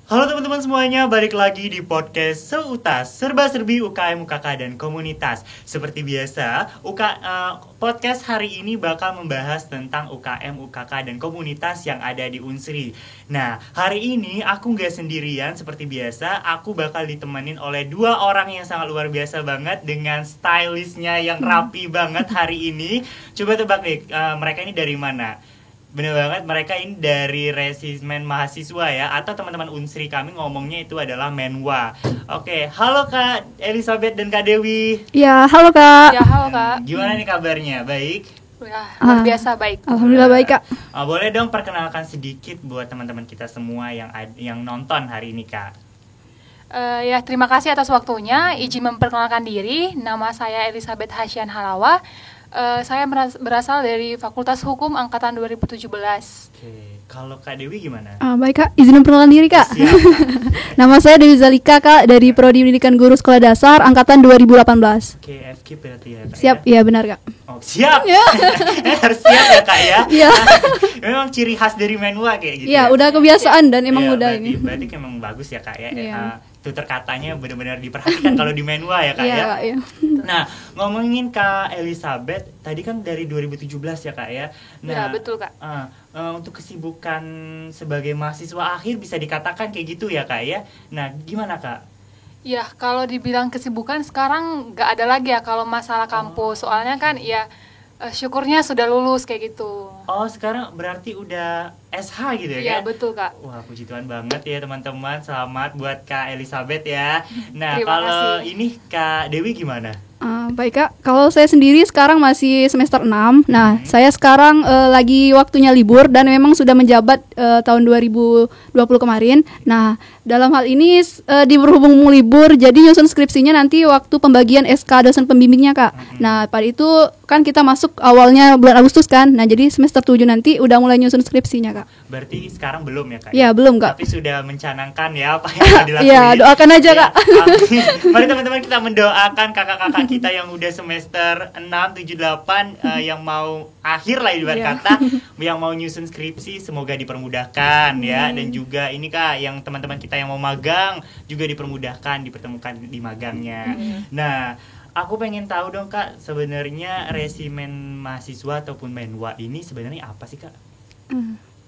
Halo teman-teman semuanya, balik lagi di podcast Seutas, serba-serbi UKM, UKK, dan komunitas. Seperti biasa, podcast hari ini bakal membahas tentang UKM, UKK, dan komunitas yang ada di Unsri. Nah, hari ini aku nggak sendirian seperti biasa, aku bakal ditemenin oleh dua orang yang sangat luar biasa banget dengan stylistnya yang rapi banget hari ini. Coba tebak nih, mereka ini dari mana? Bener banget, mereka ini dari resimen mahasiswa ya, atau teman-teman Unsri kami ngomongnya itu adalah Menwa. Oke, halo Kak Elizabeth dan Kak Dewi. Ya, halo Kak. Ya, halo Kak. Gimana nih kabarnya? Baik? Ya, luar biasa baik. Alhamdulillah baik Kak. Boleh dong perkenalkan sedikit buat teman-teman kita semua yang nonton hari ini Kak. Ya, terima kasih atas waktunya. Izin memperkenalkan diri. Nama saya Elizabeth Hasyan Halawa. Saya berasal dari Fakultas Hukum Angkatan 2017. Oke, kalau Kak Dewi gimana? Baik Kak, izin memperkenalkan diri Kak. Siap, Kak. Nama saya Dewi Zalika Kak, dari Prodi Pendidikan Guru Sekolah Dasar Angkatan 2018. Oke, FK berarti ya Kak? Siap, iya benar Kak. Oh, siap. Harus siap ya Kak ya. Iya. Memang ciri khas dari Menwa kayak gitu. Iya, ya? udah kebiasaan dan emang Iya, udah berarti, ini. Berarti emang bagus ya Kak ya. Iya. Tutur katanya benar-benar diperhatikan kalau di Menwa ya Kak Iya, ya. Kak, iya. Nah, ngomongin Kak Elizabeth, tadi kan dari 2017 ya Kak ya. Nah, Ya, betul Kak. Untuk kesibukan sebagai mahasiswa akhir bisa dikatakan kayak gitu ya Kak ya. Nah, gimana Kak? Ya, kalau dibilang kesibukan sekarang nggak ada lagi ya kalau masalah kampus. Soalnya kan ya syukurnya sudah lulus kayak gitu. Oh, sekarang berarti udah SH gitu ya Kak? Iya, betul Kak. Wah, puji Tuhan banget ya teman-teman. Selamat buat Kak Elizabeth ya. Nah, Terima kalau kasih. ini Kak Dewi gimana? Baik Kak, kalau saya sendiri sekarang masih semester 6. Nah, saya sekarang lagi waktunya libur dan memang sudah menjabat tahun 2020 kemarin. Nah, dalam hal ini di berhubung libur, jadi nyusun skripsinya nanti waktu pembagian SK dosen pembimbingnya Kak. Nah, pada itu kan kita masuk awalnya bulan Agustus kan. Nah, jadi semester 7 nanti udah mulai nyusun skripsinya Kak. Berarti sekarang belum ya Kak? Iya, belum Kak. Tapi sudah mencanangkan ya apa yang akan dilakukan. Iya, doakan aja Kak. Amin. Mari teman-teman kita mendoakan kakak-kakak kita yang udah semester 6, 7, 8 yang mau akhir lah ibarat Iya. kata, yang mau nyusun skripsi semoga dipermudahkan ya. Dan juga ini Kak, yang teman-teman kita yang mau magang juga dipermudahkan, dipertemukan di magangnya. Nah, aku pengen tahu dong Kak, sebenarnya resimen mahasiswa ataupun Menwa ini sebenarnya apa sih Kak?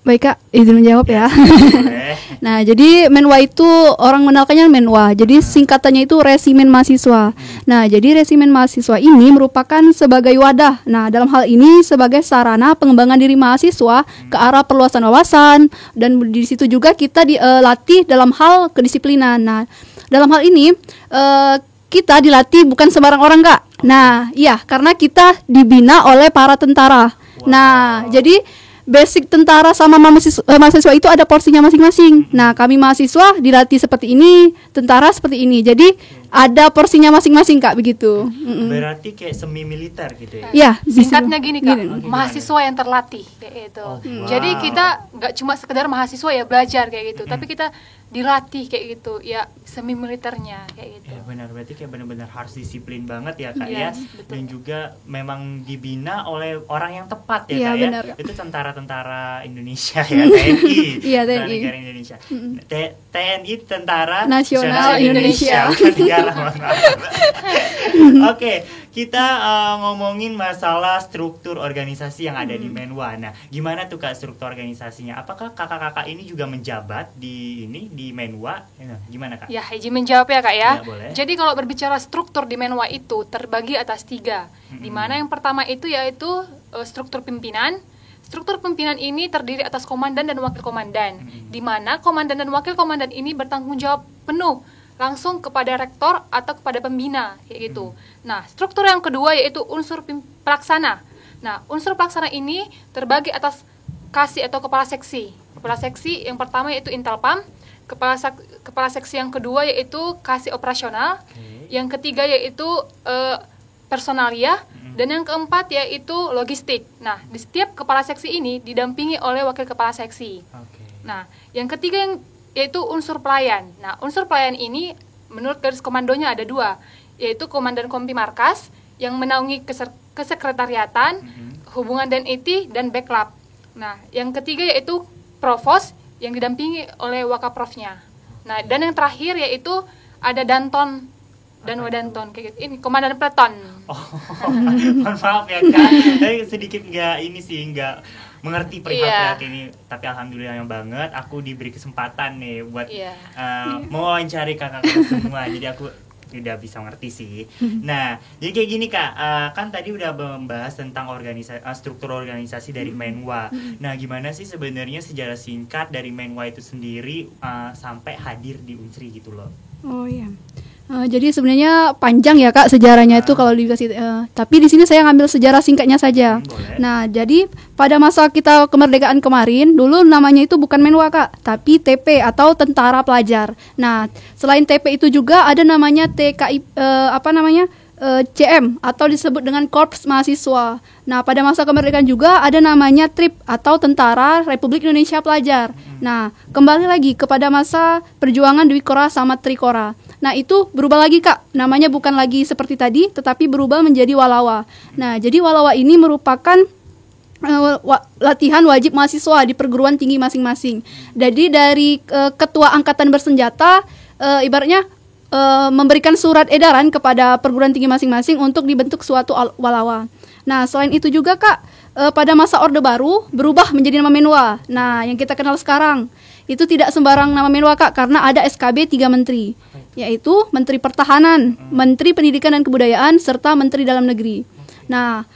Baik Kak, izin menjawab ya. Boleh. Nah, jadi Menwa itu orang mengenalkannya Menwa. Jadi singkatannya itu resimen mahasiswa. Nah, jadi resimen mahasiswa ini merupakan sebagai wadah. Nah, dalam hal ini sebagai sarana pengembangan diri mahasiswa ke arah perluasan wawasan, dan di situ juga kita dilatih dalam hal kedisiplinan. Nah, dalam hal ini kita dilatih bukan sembarang orang Kak. Nah, iya, karena kita dibina oleh para tentara. Nah, jadi basic tentara sama mahasiswa itu ada porsinya masing-masing. Nah, kami mahasiswa dilatih seperti ini, tentara seperti ini. Jadi ada porsinya masing-masing Kak, begitu. Berarti kayak semi militer gitu ya? Ya, Singkatnya gini Kak, Gini. mahasiswa yang terlatih kayak gitu. Jadi kita nggak cuma sekedar mahasiswa ya belajar kayak gitu, tapi kita dilatih kayak gitu ya, semi militernya kayak gitu. Ya benar, berarti kayak benar-benar harus disiplin banget ya Kak Yes, ya. betul. Dan juga memang dibina oleh orang yang tepat ya Iya, Kak benar, ya. Kak. Itu tentara-tentara Indonesia ya, TNI. Iya, Tentara TNI. Negara Indonesia. TNI Tentara Nasional Indonesia. Bukan negara, mohon maaf. Oke, kita ngomongin masalah struktur organisasi yang ada di Menwa. Nah, gimana tuh Kak struktur organisasinya? Apakah kakak-kakak ini juga menjabat di Menwa? Nah, gimana Kak? Ya, izin menjawab ya Kak ya. Ya, boleh. Jadi kalau berbicara struktur di Menwa itu terbagi atas 3. Di mana yang pertama itu yaitu struktur pimpinan. Struktur pimpinan ini terdiri atas komandan dan wakil komandan. Di mana komandan dan wakil komandan ini bertanggung jawab penuh langsung kepada rektor atau kepada pembina kayak gitu. Nah, struktur yang kedua yaitu unsur pelaksana. Nah, unsur pelaksana ini terbagi atas kasih atau kepala seksi. Kepala seksi yang pertama yaitu Intelpam, kepala seksi yang kedua yaitu kasih operasional, yang ketiga yaitu personalia, dan yang keempat yaitu logistik. Nah, di setiap kepala seksi ini didampingi oleh wakil kepala seksi. Nah, yang ketiga yaitu unsur pelayan. Nah, unsur pelayan ini menurut garis komandonya ada 2, yaitu Komandan Kompi Markas yang menaungi kesekretariatan, hubungan dan IT, dan backlab. Nah, yang ketiga yaitu Provos yang didampingi oleh Wakaprofnya. Nah, dan yang terakhir yaitu ada Danton dan Wadanton kayak gitu. Ini Komandan Peleton. Oh, mohon maaf ya Kak. Saya sedikit nggak mengerti perihal pihak ini, tapi alhamdulillah banget aku diberi kesempatan nih buat mewawancari kakak semua. Jadi aku udah bisa ngerti sih. Nah, jadi kayak gini Kak, kan tadi udah membahas tentang struktur organisasi dari Menwa. Nah, gimana sih sebenarnya sejarah singkat dari Menwa itu sendiri sampai hadir di Unsri gitu loh? Oh iya. Jadi sebenarnya panjang ya Kak sejarahnya itu kalau dikasih. Tapi di sini saya ngambil sejarah singkatnya saja. Boleh. Nah, jadi pada masa kita kemerdekaan kemarin, dulu namanya itu bukan Menwa Kak, tapi TP atau Tentara Pelajar. Nah, selain TP itu juga ada namanya TKI CM atau disebut dengan Korps Mahasiswa. Nah, pada masa kemerdekaan juga ada namanya TRIP atau Tentara Republik Indonesia Pelajar. Nah, kembali lagi kepada masa perjuangan Dwi Kora sama Trikora. Nah, itu berubah lagi Kak. Namanya bukan lagi seperti tadi, tetapi berubah menjadi Walawa. Nah, jadi Walawa ini merupakan latihan wajib mahasiswa di perguruan tinggi masing-masing. Jadi dari ketua angkatan bersenjata ibaratnya memberikan surat edaran kepada perguruan tinggi masing-masing untuk dibentuk suatu Walawa. Nah, selain itu juga Kak, pada masa Orde Baru berubah menjadi nama Menwa. Nah, yang kita kenal sekarang itu tidak sembarang nama Menwa Kak, karena ada SKB 3 menteri, yaitu Menteri Pertahanan, Menteri Pendidikan dan Kebudayaan, serta Menteri Dalam Negeri. Nah,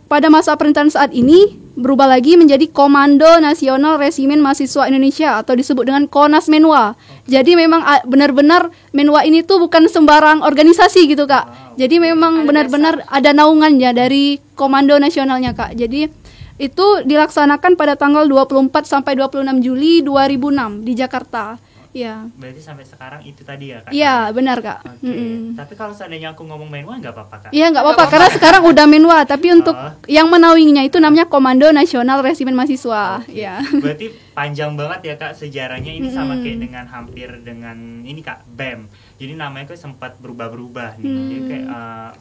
pada masa pemerintahan saat ini berubah lagi menjadi Komando Nasional Resimen Mahasiswa Indonesia atau disebut dengan Konas Menwa. Jadi memang benar-benar Menwa ini tuh bukan sembarang organisasi gitu Kak. Jadi memang benar-benar ada naungannya dari Komando Nasionalnya Kak. Jadi itu dilaksanakan pada tanggal 24 sampai 26 Juli 2006 di Jakarta. Ya. Berarti sampai sekarang itu tadi ya Kak? Iya, benar Kak. Oke. Tapi kalau seandainya aku ngomong Menwa nggak apa-apa Kak? Iya, nggak apa-apa karena sekarang udah Menwa, tapi untuk yang menaunginya itu namanya Komando Nasional Resimen Mahasiswa. Ya. Berarti panjang banget ya Kak sejarahnya, ini sama kayak dengan hampir dengan ini Kak, BEM. Jadi namanya kan sempat berubah-berubah nih. Jadi kayak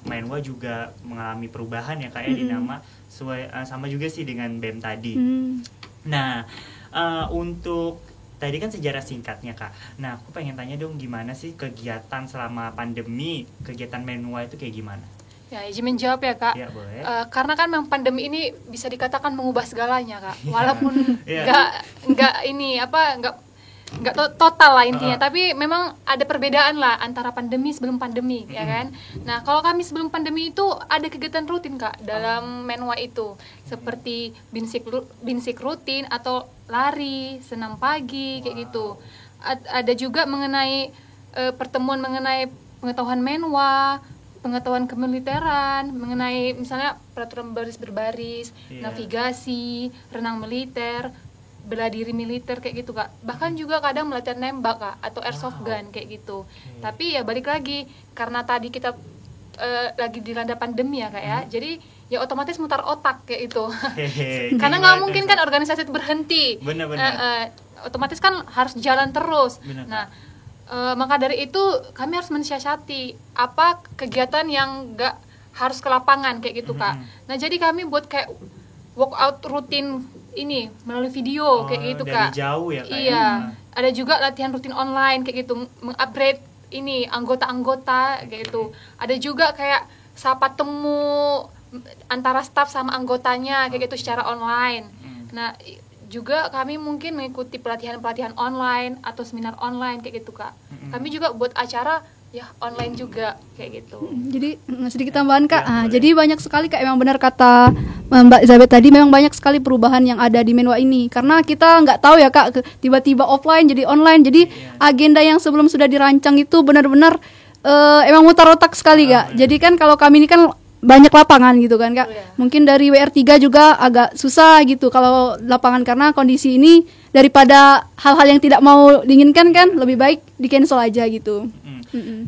Menwa juga mengalami perubahan ya Kak ya di nama, sama juga sih dengan BEM tadi. Nah, untuk tadi kan sejarah singkatnya Kak. Nah, aku pengen tanya dong, gimana sih kegiatan selama pandemi, kegiatan Menwa itu kayak gimana? Ya, izin menjawab ya Kak. Ya, boleh. Karena kan memang pandemi ini bisa dikatakan mengubah segalanya Kak. Walaupun nggak total lah intinya, tapi memang ada perbedaan lah antara pandemi sebelum pandemi, ya kan. Nah, kalau kami sebelum pandemi itu ada kegiatan rutin Kak dalam Menwa itu, seperti binsik rutin atau lari, senam pagi kayak gitu. Ada juga mengenai pertemuan mengenai pengetahuan Menwa, pengetahuan kemiliteran, mengenai misalnya peraturan baris berbaris, navigasi, renang militer, bela diri militer kayak gitu Kak. Bahkan juga kadang latihan nembak Kak atau airsoft gun kayak gitu. Tapi ya balik lagi karena tadi kita lagi dilanda pandemi ya Kak ya. Jadi ya otomatis mutar otak kayak itu. Karena nggak mungkin kan organisasi itu berhenti. Benar-benar. Otomatis kan harus jalan terus. Benar. Nah, maka dari itu kami harus mensiasati apa kegiatan yang nggak harus ke lapangan kayak gitu Kak. Nah, jadi kami buat kayak workout rutin ini melalui video kayak gitu Kak. Dari jauh ya Kak. Iya. Ada juga latihan rutin online kayak gitu, mengupgrade ini anggota-anggota kayak gitu. Ada juga kayak sapa temu antara staf sama anggotanya kayak gitu secara online. Nah, juga kami mungkin mengikuti pelatihan-pelatihan online atau seminar online kayak gitu Kak. Kami juga buat acara ya online juga kayak gitu. Jadi sedikit tambahan Kak. Jadi banyak sekali Kak, emang benar kata Mbak Elizabeth tadi, memang banyak sekali perubahan yang ada di Menwa ini. Karena kita nggak tahu ya Kak, tiba-tiba offline jadi online. Jadi agenda yang sebelum sudah dirancang itu benar-benar emang mutar otak sekali Kak. Jadi kan kalau kami ini kan banyak lapangan gitu kan Kak. Mungkin dari WR3 juga agak susah gitu kalau lapangan, karena kondisi ini daripada hal-hal yang tidak mau diinginkan kan lebih baik di cancel aja gitu.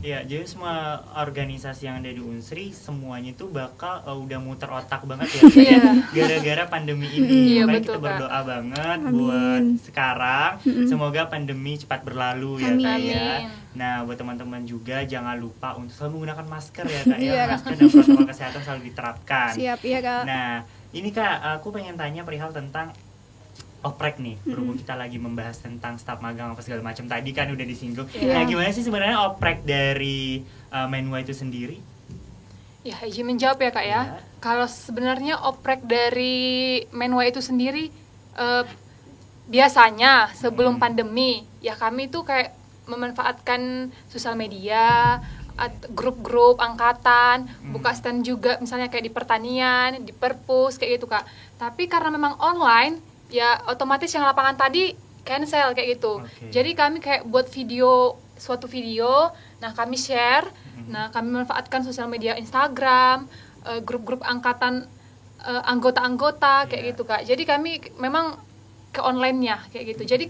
Ya, jadi semua organisasi yang ada di Unsri semuanya itu bakal udah muter otak banget ya gara-gara pandemi ini. Makanya kita berdoa banget buat sekarang, semoga pandemi cepat berlalu ya Kak ya. Nah, buat teman-teman juga jangan lupa untuk selalu menggunakan masker ya Kak ya. Masker dan protokol kesehatan selalu diterapkan. Siap, iya Kak. Nah, ini Kak, aku pengen tanya perihal tentang oprek nih, berhubung kita lagi membahas tentang staf magang apa segala macam tadi kan udah disinggung. Iya. Nah, gimana sih sebenarnya oprek dari Menwa itu sendiri? Ya, izin menjawab ya Kak ya. Ya. Kalau sebenarnya oprek dari Menwa itu sendiri biasanya sebelum pandemi ya kami tuh kayak memanfaatkan sosial media, grup-grup angkatan, buka stand juga misalnya kayak di pertanian, di perpus kayak gitu Kak. Tapi karena memang online ya otomatis yang lapangan tadi cancel kayak gitu. Oke. Jadi kami kayak buat suatu video, nah kami share, nah kami manfaatkan sosial media Instagram, grup-grup angkatan anggota-anggota kayak Iya. gitu Kak. Jadi kami memang ke online-nya kayak gitu. Jadi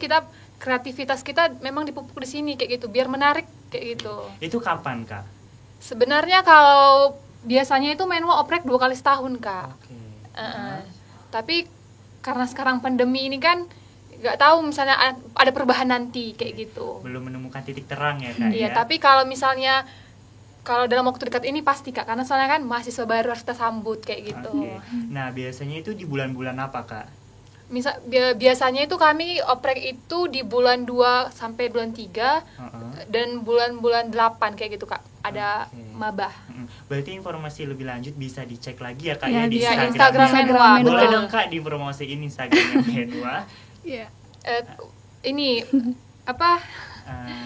kreativitas kita memang dipupuk di sini kayak gitu biar menarik kayak gitu. Itu kapan, Kak? Sebenarnya kalau biasanya itu Menwa oprek 2 kali setahun Kak. Oke. Tapi karena sekarang pandemi ini kan nggak tahu misalnya ada perubahan nanti kayak gitu. Belum menemukan titik terang ya, Kak Iya, ya. tapi kalau misalnya kalau dalam waktu dekat ini pasti Kak, karena soalnya kan mahasiswa baru harus kita sambut kayak gitu. Oke. Nah, biasanya itu di bulan-bulan apa, Kak? Biasanya itu kami oprek itu di bulan 2 sampai bulan 3 dan bulan-bulan 8 kayak gitu Kak. Ada Oke. mabah. Berarti informasi lebih lanjut bisa dicek lagi ya, Kak Ya, ya, di Di Instagram. Instagram Menwa. Boleh betul. dong, Kak, dipromosiin Instagramnya Menwa. Iya. Ini apa?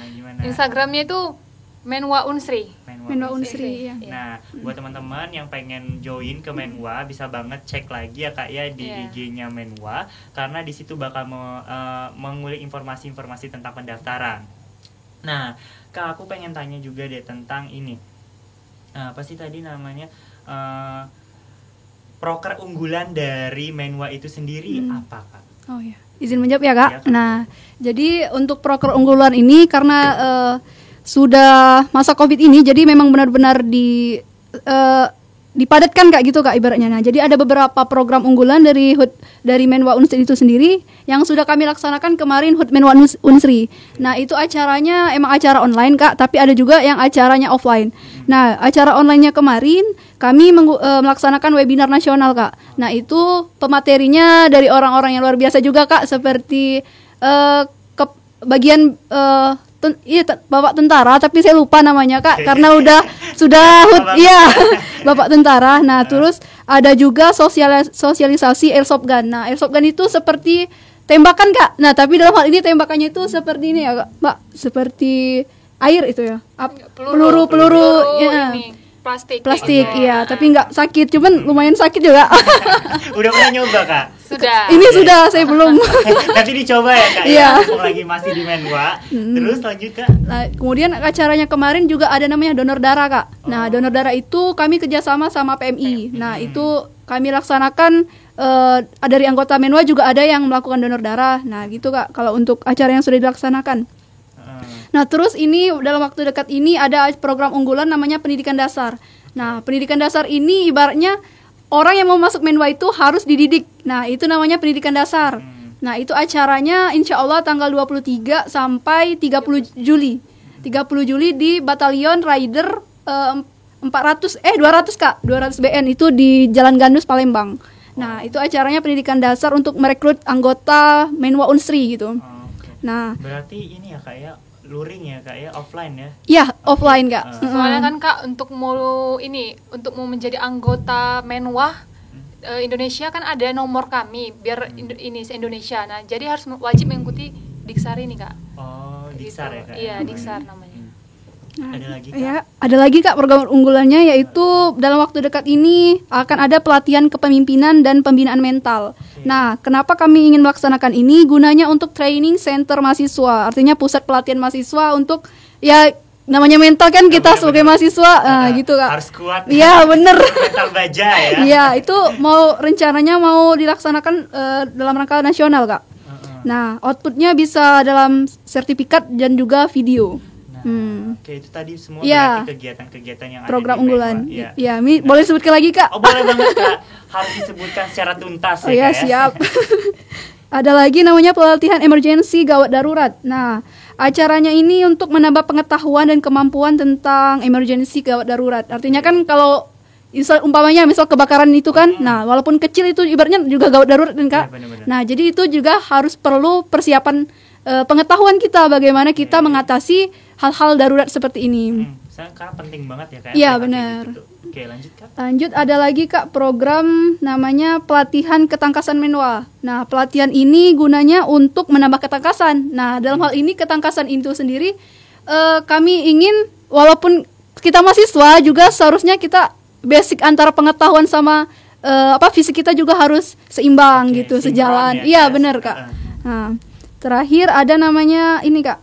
Gimana? Instagramnya itu Menwa Unsri. Menwa Unsri ya. Nah, buat teman-teman yang pengen join ke Menwa bisa banget cek lagi ya Kak ya di Iya. IG-nya Menwa karena di situ bakal mengulik informasi-informasi tentang pendaftaran. Nah, Kak aku pengen tanya juga deh tentang ini. Apa sih tadi namanya? Proker unggulan dari Menwa itu sendiri apa, Kak? Oh ya, izin menjawab ya Kak. Iya, Kak. Nah, jadi untuk proker unggulan ini karena sudah masa COVID ini, jadi memang benar-benar dipadatkan Kak gitu Kak ibaratnya. Nah, jadi ada beberapa program unggulan dari Menwa Unsri itu sendiri yang sudah kami laksanakan kemarin HUT Menwa Unsri. Nah, itu acaranya emang acara online Kak, tapi ada juga yang acaranya offline. Nah, acara online-nya kemarin kami melaksanakan webinar nasional Kak. Nah, itu pematerinya dari orang-orang yang luar biasa juga Kak, seperti bagian Bapak tentara, tapi saya lupa namanya Kak karena sudah Bapak tentara. Nah, terus ada juga sosialisasi airsoft gun. Nah, airsoft gun itu seperti tembakan Kak. Nah, tapi dalam hal ini tembakannya itu seperti ini ya Kak, Mbak, seperti air itu ya. Peluru ya. Ini plastik. Plastik, kayak gitu. iya, tapi nggak sakit, cuman lumayan sakit juga. Udah pernah nyoba, Kak? Sudah. Ini sudah, saya belum. Nanti dicoba ya, Kak. Iya. Ya, mumpung lagi masih di Menwa. Terus lanjut, Kak. Nah, kemudian acaranya kemarin juga ada namanya donor darah Kak. Nah, donor darah itu kami kerjasama sama PMI. Nah, itu kami laksanakan dari anggota Menwa juga ada yang melakukan donor darah. Nah, gitu Kak. Kalau untuk acara yang sudah dilaksanakan. Nah, terus ini dalam waktu dekat ini ada program unggulan namanya pendidikan dasar. Nah, pendidikan dasar ini ibaratnya orang yang mau masuk Menwa itu harus dididik. Nah, itu namanya pendidikan dasar. Nah, itu acaranya insya Allah tanggal 23 sampai 30 Juli. 30 Juli di Batalion Rider 200 Kak, 200 BN itu di Jalan Gandus Palembang. Nah, itu acaranya pendidikan dasar untuk merekrut anggota Menwa Unsri gitu. Oke. Nah, Berarti ini ya, Kak ya, luring ya, Kak ya, offline ya. ya offline Kak. Soalnya kan Kak untuk mau menjadi anggota Menwa Indonesia kan ada nomor kami biar ini se-Indonesia. Nah, jadi harus wajib mengikuti Diksar ini Kak. Oh, Diksar Gitu. ya, Kak. Iya, namanya. Diksar namanya. Ada lagi, Kak? Ya, ada lagi Kak program unggulannya yaitu dalam waktu dekat ini akan ada pelatihan kepemimpinan dan pembinaan mental. Nah, kenapa kami ingin melaksanakan ini? Gunanya untuk training center mahasiswa, artinya pusat pelatihan mahasiswa untuk ya namanya mental kan kita sebagai mahasiswa gitu Kak. Harus kuat. Iya, bener. Mental baja ya. Iya, itu rencananya mau dilaksanakan dalam rangka nasional Kak. Nah, outputnya bisa dalam sertifikat dan juga video. Oke, itu tadi semua Iya. berarti kegiatan-kegiatan yang Program ada di unggulan. Menwa. Iya. Ya, boleh sebutkan lagi Kak? Oh, boleh banget, Kak. Harus disebutkan secara tuntas Oh ya, ya, Kak, siap. Ada lagi namanya pelatihan emergensi gawat darurat. Nah, acaranya ini untuk menambah pengetahuan dan kemampuan tentang emergensi gawat darurat. Artinya kan kalau umpamanya misal kebakaran itu kan, nah walaupun kecil itu ibaratnya juga gawat darurat kan Kak. Iya, benar-benar. Nah jadi itu juga harus perlu persiapan pengetahuan kita bagaimana kita mengatasi hal-hal darurat seperti ini. Karena penting banget ya Kak. Iya, PHP benar. gitu tuh. Oke, lanjut Kak. Lanjut ada lagi Kak program namanya pelatihan ketangkasan menwa. Nah pelatihan ini gunanya untuk menambah ketangkasan. Nah dalam hal ini ketangkasan itu sendiri kami ingin walaupun kita mahasiswa juga seharusnya kita basic antara pengetahuan sama fisik kita juga harus seimbang Oke, gitu, sinkron sejalan. ya, Iya Kak. benar Kak. Nah terakhir ada namanya ini Kak.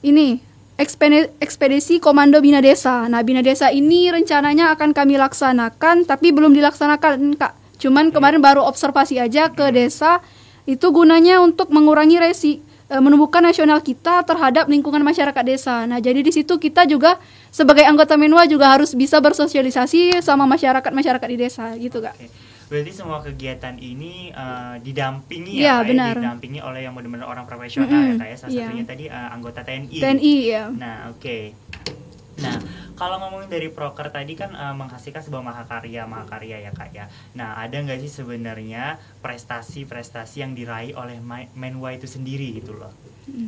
Ini ekspedisi Komando Bina Desa. Nah, Bina Desa ini rencananya akan kami laksanakan, tapi belum dilaksanakan, Kak. Cuman kemarin baru observasi aja ke desa. Itu gunanya untuk mengurangi menumbuhkan nasional kita terhadap lingkungan masyarakat desa. Nah, jadi di situ kita juga sebagai anggota Menwa juga harus bisa bersosialisasi sama masyarakat di desa, gitu, Kak. Oke. Berarti semua kegiatan ini didampingi Iya, Kak, benar. didampingi oleh yang benar-benar orang profesional ya Kak ya. Salah iya. satunya tadi anggota TNI. TNI ya. Nah, oke. Nah, kalau ngomongin dari proker tadi kan menghasilkan sebuah mahakarya ya Kak ya. Nah, ada nggak sih sebenarnya prestasi-prestasi yang diraih oleh Menwa itu sendiri gitu loh?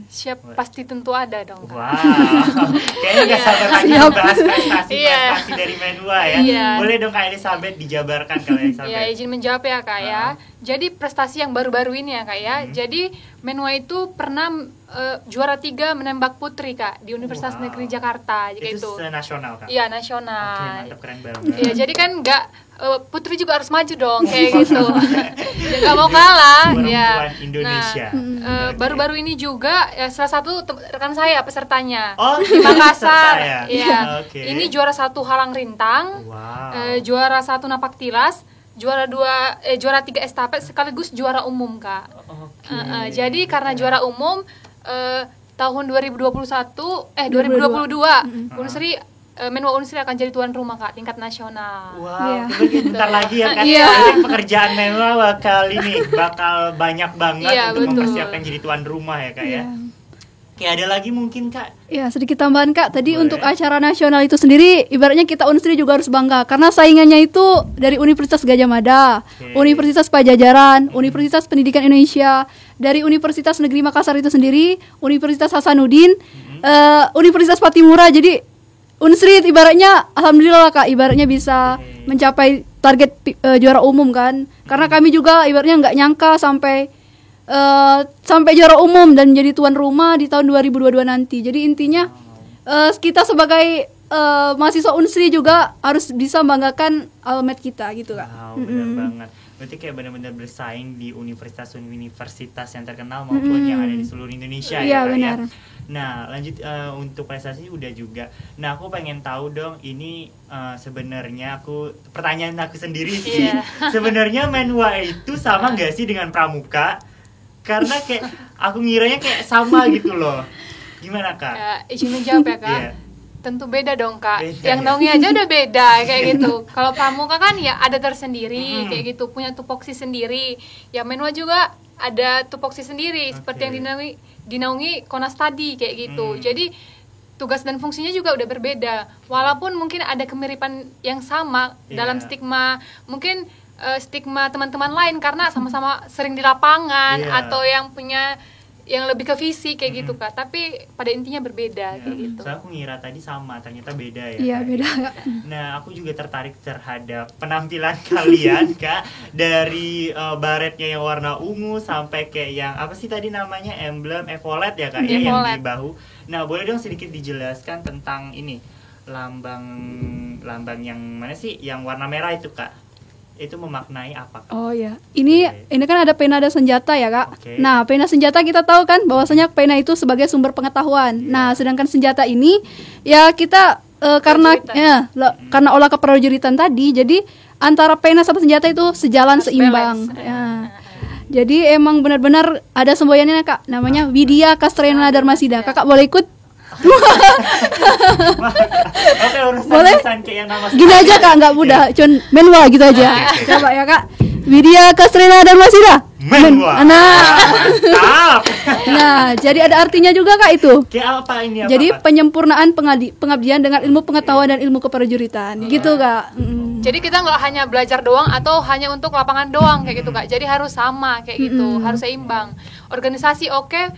Siap, pasti tentu ada dong Kak. Wow, kayaknya nggak sabar lagi membahas prestasi-prestasi dari Menwa ya. Iya. Boleh dong Kak Elizabeth dijabarkan kalau Elizabeth. Ya izin menjawab ya Kak ya. Jadi prestasi yang baru-baru ini ya Kak ya. Jadi Menwa itu pernah juara 3 menembak putri Kak di Universitas Wow. Negeri Jakarta. Jadi Itu senasional Kak? Iya Oke, nasional. mantap, keren banget. Iya jadi kan nggak putri juga harus maju dong kayak gitu. Ya, nggak mau kalah. Ya. Perempuan Indonesia. Nah, baru-baru ini juga ya, salah satu rekan saya pesertanya Oh, di Makassar. peserta ya? Iya. Oke. Ini juara 1 halang rintang. Wow. Juara 1 napak tilas, juara 3 estafet sekaligus juara umum Kak. Oke. Jadi karena juara umum tahun 2022 Unsri Menwa Unsri akan jadi tuan rumah Kak tingkat nasional. Wow, Iya. berarti bentar lagi ya kan? Iya. Berarti pekerjaan Menwa bakal banyak banget Iya, untuk betul. mempersiapkan jadi tuan rumah ya Kak ya. Oke, ada lagi mungkin Kak? Ya, sedikit tambahan Kak. Tadi Boleh. untuk acara nasional itu sendiri, ibaratnya kita Unsri juga harus bangga karena saingannya itu dari Universitas Gadjah Mada, Oke. Universitas Pajajaran, Universitas Pendidikan Indonesia, dari Universitas Negeri Makassar itu sendiri, Universitas Hasanuddin, Universitas Patimura. Jadi Unsri ibaratnya alhamdulillah Kak, ibaratnya bisa mencapai target juara umum kan. Karena kami juga ibaratnya nggak nyangka sampai juara umum dan menjadi tuan rumah di tahun 2022 nanti. Jadi intinya kita sebagai mahasiswa Unsri juga harus bisa membanggakan almet kita gitu Kak. Wow, benar banget. Berarti kayak benar-benar bersaing di universitas yang terkenal maupun yang ada di seluruh Indonesia Iya, ya Kak benar. ya. Nah, lanjut untuk prestasi udah juga. Nah, aku pengen tahu dong ini sebenarnya pertanyaan aku sendiri sih. Iya. Sebenarnya Menwa itu sama nggak sih dengan Pramuka? Karena kayak aku ngiranya kayak sama gitu loh. Gimana Kak? Ya, izin menjawab ya Kak. Iya. Tentu beda dong Kak. Beda, Yang ya? naungi aja udah beda kayak gitu. Kalau Pramuka kan ya ada tersendiri kayak gitu, punya tupoksi sendiri. Ya Menwa juga ada tupoksi sendiri seperti yang dinaungi Konas tadi kayak gitu. Jadi tugas dan fungsinya juga udah berbeda. Walaupun mungkin ada kemiripan yang sama dalam stigma, mungkin stigma teman-teman lain karena sama-sama sering di lapangan atau yang punya yang lebih ke fisik kayak gitu Kak. Tapi pada intinya berbeda kayak gitu. Soalnya aku ngira tadi sama, ternyata beda ya. Iya, Kak. beda Kak. Nah, aku juga tertarik terhadap penampilan kalian Kak, dari baretnya yang warna ungu sampai kayak yang apa sih tadi namanya emblem epaulette ya Kak ya, yang di bahu. Nah, boleh dong sedikit dijelaskan tentang ini lambang yang mana sih yang warna merah itu Kak? Itu memaknai apa Kak? Oh ya, ini kan ada pena dan senjata ya Kak. Oke. Nah, pena senjata kita tahu kan bahwasanya pena itu sebagai sumber pengetahuan. Nah, sedangkan senjata ini ya kita karena karena olah keprajuritan tadi, jadi antara pena sama senjata itu sejalan seimbang. Ya. Jadi emang benar-benar ada semboyannya Kak, namanya Widya Kastrena Dharmasida. Kakak boleh ikut? Oke, Boleh? urusan kayak yang nama Gini aja Kak, nggak mudah, cuman Menwa gitu aja. Oke. Coba ya Kak. Widya Kastrena Dharmasida. Menwa. Mantap. Nah, jadi ada artinya juga Kak itu. Kayak apa ini? Jadi penyempurnaan pengabdian dengan ilmu pengetahuan dan ilmu keprajuritan, gitu Kak. Jadi kita nggak hanya belajar doang atau hanya untuk lapangan doang kayak gitu Kak. Jadi harus sama kayak gitu, harus seimbang. Organisasi oke,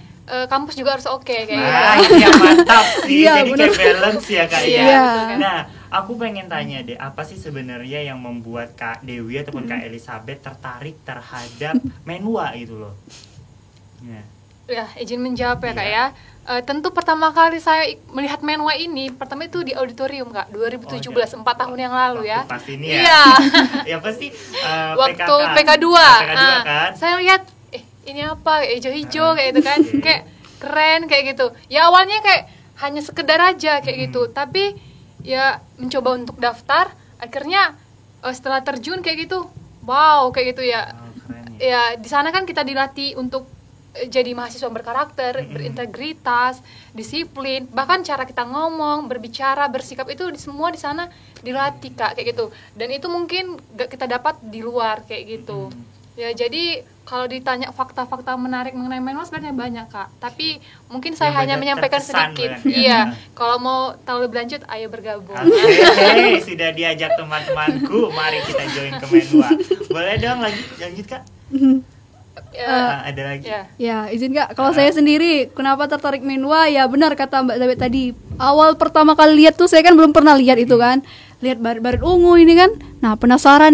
kampus juga harus oke kayak gitu. Nah, iya mantap sih. Iya, Jadi bener. kayak balance ya Kak ya. Iya. Nah, aku pengen tanya deh, apa sih sebenarnya yang membuat Kak Dewi ataupun Kak Elizabeth tertarik terhadap Menwa gitu loh? Nah. Ya, izin menjawab ya Kak Iya. ya. Tentu pertama kali saya melihat Menwa ini pertama itu di auditorium Kak 2017, 4 tahun yang lalu ya. Waktu pas ini ya. Iya. Ya pasti Waktu PK2 PK2. kan. Saya lihat ini apa hijau-hijau kayak gitu kan. Oke. Kayak keren kayak gitu. Ya awalnya kayak hanya sekedar aja kayak gitu. Tapi ya mencoba untuk daftar, akhirnya setelah terjun kayak gitu. Wow, kayak gitu ya. Oh, keren ya. Ya di sana kan kita dilatih untuk jadi mahasiswa berkarakter, berintegritas, disiplin, bahkan cara kita ngomong, berbicara, bersikap itu semua di sana dilatih Kak kayak gitu. Dan itu mungkin gak kita dapat di luar kayak gitu. Ya jadi kalau ditanya fakta-fakta menarik mengenai Menwa sebenarnya banyak Kak. Tapi mungkin saya Yang hanya banyak menyampaikan terkesan sedikit. banget ya. Iya. Kalau mau tahu lebih lanjut, ayo bergabung. Oke, sudah diajak teman-temanku, mari kita join ke Menwa. Boleh dong lanjut Kak? Ada lagi? Ya. Ya, izin Kak, kalau saya sendiri kenapa tertarik Menwa? Ya benar kata Mbak Zabet tadi. Awal pertama kali lihat tuh saya kan belum pernah lihat itu kan. Lihat baret ungu ini kan. Nah, penasaran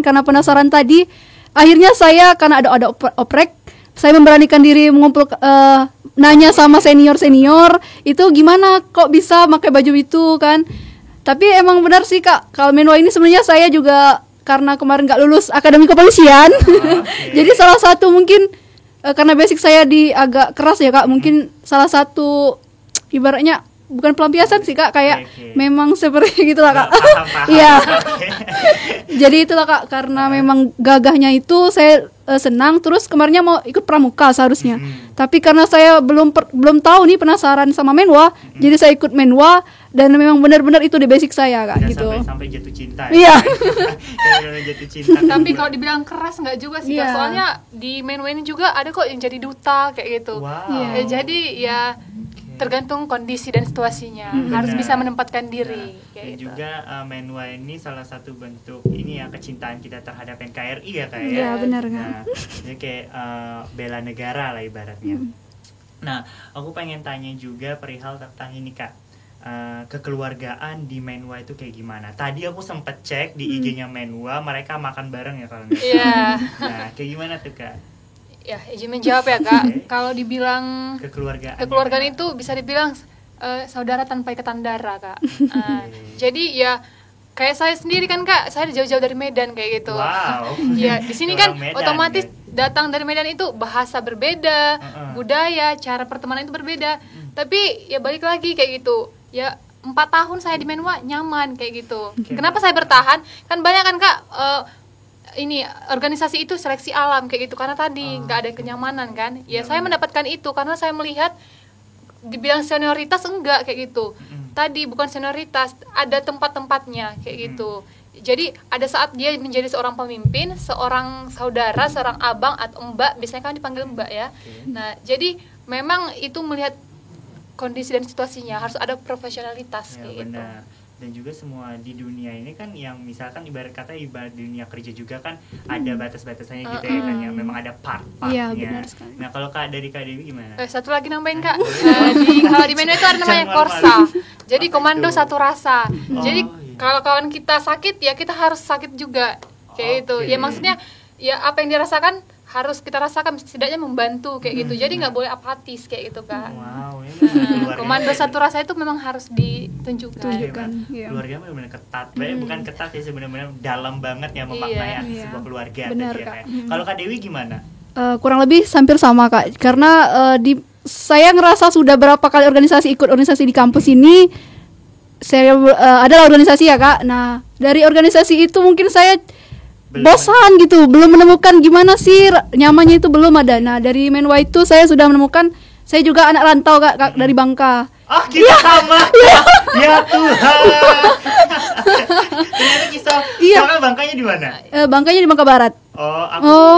karena penasaran tadi akhirnya saya karena ada oprek, saya memberanikan diri mengumpul nanya sama senior itu gimana kok bisa pakai baju itu kan. Tapi emang benar sih Kak, kalau Menwa ini sebenarnya saya juga karena kemarin nggak lulus akademi kepolisian. Jadi salah satu mungkin karena basic saya di agak keras ya Kak, mungkin salah satu ibaratnya bukan pelampiasan sih Kak, kayak memang seperti gitulah Kak. Iya. Jadi itulah Kak, karena memang gagahnya itu saya senang, terus kemarinnya mau ikut pramuka seharusnya. Tapi karena saya belum tahu nih, penasaran sama Menwa, jadi saya ikut Menwa dan memang benar-benar itu di basic saya Kak. Udah Gitu. Sampai jatuh cinta. Iya. Ya, jatuh cinta. Tapi kalau dibilang keras nggak juga sih Kak. Iya. Soalnya di Menwa ini juga ada kok yang jadi duta kayak gitu. Wow. Iya. Jadi ya tergantung kondisi dan situasinya, harus Benar. bisa menempatkan diri Dan kayak gitu. juga Menwa ini salah satu bentuk ini ya, kecintaan kita terhadap NKRI ya Kak ya. Iya, benar Kak. Nah, jadi kayak bela negara lah ibaratnya. Nah, aku pengen tanya juga perihal tentang ini Kak. Kekeluargaan di Menwa itu kayak gimana? Tadi aku sempet cek di IG-nya Menwa, mereka makan bareng ya kalau nggak salah. Iya. Nah, kayak gimana tuh Kak? Ya, izin menjawab ya Kak. Kalau dibilang kekeluargaan itu bisa dibilang saudara tanpa ikatan darah Kak. Jadi ya kayak saya sendiri kan Kak, saya jauh-jauh dari Medan kayak gitu. Wow. Ya di sini kan Orang Medan, otomatis kan? datang dari Medan itu bahasa berbeda, budaya, cara pertemanan itu berbeda. Tapi ya balik lagi kayak gitu. Ya 4 tahun saya di Menwa nyaman kayak gitu. Kenapa saya bertahan? Kan banyak kan Kak ini organisasi itu seleksi alam kayak gitu, karena tadi nggak ada kenyamanan kan. Ya saya mendapatkan itu karena saya melihat dibilang senioritas enggak kayak gitu. Tadi bukan senioritas, ada tempat-tempatnya kayak gitu. Jadi ada saat dia menjadi seorang pemimpin, seorang saudara, seorang abang atau mbak, biasanya kan dipanggil mbak ya. Nah jadi memang itu melihat kondisi dan situasinya, harus ada profesionalitas Ya, kayak gitu. benar. Dan juga semua di dunia ini kan yang misalkan ibarat dunia kerja juga kan ada batas-batasannya gitu ya kan, yang memang ada part-partnya. Iya, benar sekali. Nah kalau dari Kak Dewi gimana? Satu lagi nambahin Kak, kalau di Menwa itu ada namanya Jangan Korsa. malu. Jadi Apa komando itu? satu rasa. Jadi iya. kalau kawan kita sakit ya kita harus sakit juga kayak itu. Ya maksudnya ya apa yang dirasakan harus kita rasakan, setidaknya membantu kayak gitu. Jadi nggak boleh apatis kayak gitu Kak. Wow, ini Nah, komando satu rasa itu memang harus ditunjukkan. Tunjukkan. Iya. Keluarga benar-benar ketat. Bukan ketat ya, sebenarnya dalam banget ya memaknai arti Iya. sebuah keluarga. Benar, tadi ya, Kak. Kak. Kalau Kak Dewi gimana? Kurang lebih hampir sama Kak, karena saya ngerasa sudah berapa kali ikut organisasi di kampus ini. Saya adalah organisasi ya Kak. Nah dari organisasi itu mungkin saya bosan gitu, belum menemukan gimana sih nyamannya, itu belum ada. Nah dari Menwa itu saya sudah menemukan. Saya juga anak rantau Kak dari Bangka. Oh kita sama. Ya Tuhan. Ternyata kisah. Iya. Kakak Bangkanya di mana? Bangkanya di Bangka Barat. Oh, aku Oh.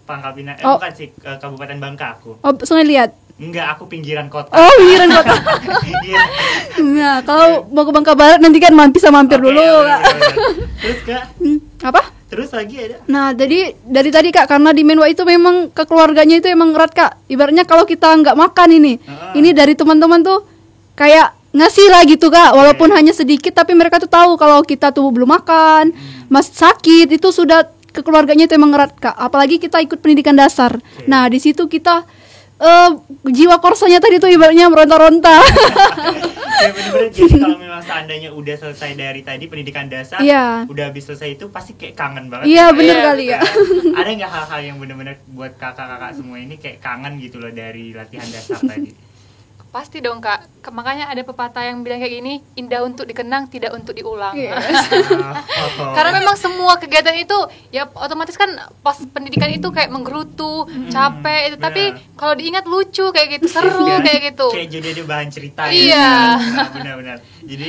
Pangkal Pinang. Oh. Bukan sih, Kabupaten Bangka aku. Oh, Sungai Liat. Enggak, aku pinggiran kota. Oh, pinggiran kota. Iya. Nah, kalau mau ke Bangka Barat nanti kan bisa mampir Oke, dulu, Kak. bener-bener. Terus Kak, Apa? terus lagi ada? Nah, jadi dari tadi Kak, karena di Menwa itu memang kekeluarganya itu emang erat Kak. Ibaratnya kalau kita nggak makan ini dari teman-teman tuh kayak ngasih lah gitu Kak. Walaupun hanya sedikit, tapi mereka tuh tahu kalau kita tuh belum makan, masih sakit, itu sudah kekeluarganya itu emang erat Kak. Apalagi kita ikut pendidikan dasar. Nah, di situ kita jiwa korsanya tadi tuh ibaratnya meronta-ronta. Ya bener-bener, jadi kalau memang seandainya udah selesai dari tadi pendidikan dasar, Iya. udah habis selesai itu pasti kayak kangen banget. Iya, ya. bener Iya, kali ya. Ada nggak hal-hal yang bener-bener buat kakak-kakak semua ini kayak kangen gitu loh dari latihan dasar tadi? Pasti dong Kak. Makanya ada pepatah yang bilang kayak gini, indah untuk dikenang, tidak untuk diulang. Iya. Karena memang semua kegiatan itu ya otomatis kan pas pendidikan itu kayak menggerutu, capek itu. Tapi Benar. kalau diingat lucu kayak gitu, seru Iya, kayak gitu. Kayak jadi ada bahan cerita. Iya. Ya. Benar-benar. Jadi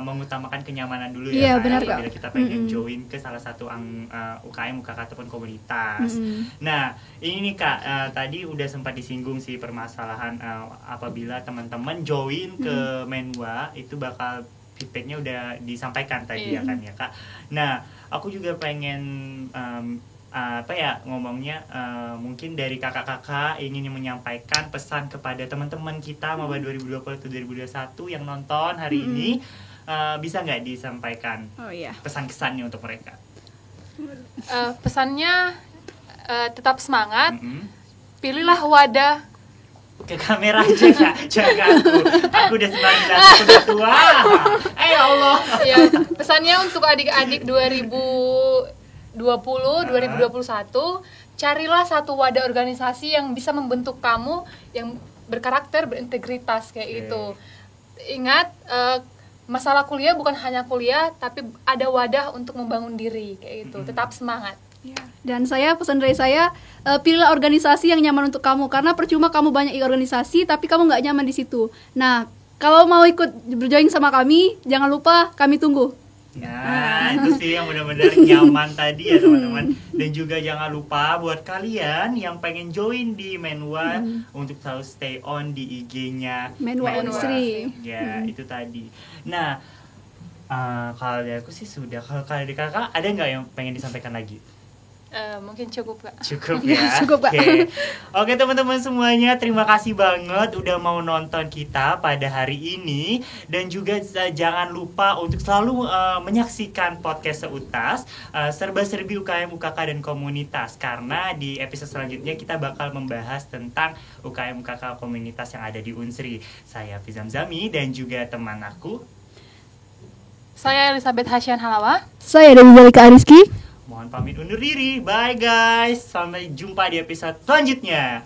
mengutamakan kenyamanan dulu ya. Iya, Kak, benar, apabila Kak. kita pengen join ke salah satu UKM, UKK ataupun komunitas. Nah, ini nih Kak, tadi udah sempat disinggung sih permasalahan apabila teman-teman join ke Menwa itu bakal feedbacknya udah disampaikan tadi ya kan ya Kak. Nah, aku juga pengen ngomongnya mungkin dari kakak-kakak ingin menyampaikan pesan kepada teman-teman kita maba 2020 atau 2021 yang nonton hari ini, bisa nggak disampaikan Oh iya. pesan kesannya untuk mereka? Pesannya tetap semangat, Mm-mm. pilihlah wadah. Ke kamera aja Kak, jaga aku udah 19, aku udah tua. Ya Allah. Ya, pesannya untuk adik-adik 2020, 2021, carilah satu wadah organisasi yang bisa membentuk kamu yang berkarakter, berintegritas kayak Oke. gitu. Ingat, masalah kuliah bukan hanya kuliah, tapi ada wadah untuk membangun diri kayak gitu. Tetap semangat. Dan pesan dari saya, pilihlah organisasi yang nyaman untuk kamu. Karena percuma kamu banyak ikut organisasi tapi kamu nggak nyaman di situ. Nah, kalau mau ikut berjoin sama kami, jangan lupa kami tunggu. Nah, itu sih yang benar-benar nyaman tadi ya teman-teman. Dan juga jangan lupa buat kalian yang pengen join di Menwa untuk selalu stay on di IG-nya Menwa Unsri. Ya, itu tadi. Nah, kalau dari aku sih sudah. Kalau dari kakak ada nggak yang pengen disampaikan lagi? Mungkin cukup Kak. Cukup ya. Cukup, Kak. Oke teman-teman semuanya, terima kasih banget udah mau nonton kita pada hari ini. Dan juga jangan lupa untuk selalu menyaksikan podcast Seutas, serba-serbi UKM, UKK dan komunitas. Karena di episode selanjutnya kita bakal membahas tentang UKM, UKK komunitas yang ada di Unsri. Saya Fizam Zami dan juga teman aku. Saya Elizabeth Hasyan Halawa. Saya Dewi Zalika Ariski. Mohon pamit undur diri. Bye guys. Sampai jumpa di episode selanjutnya.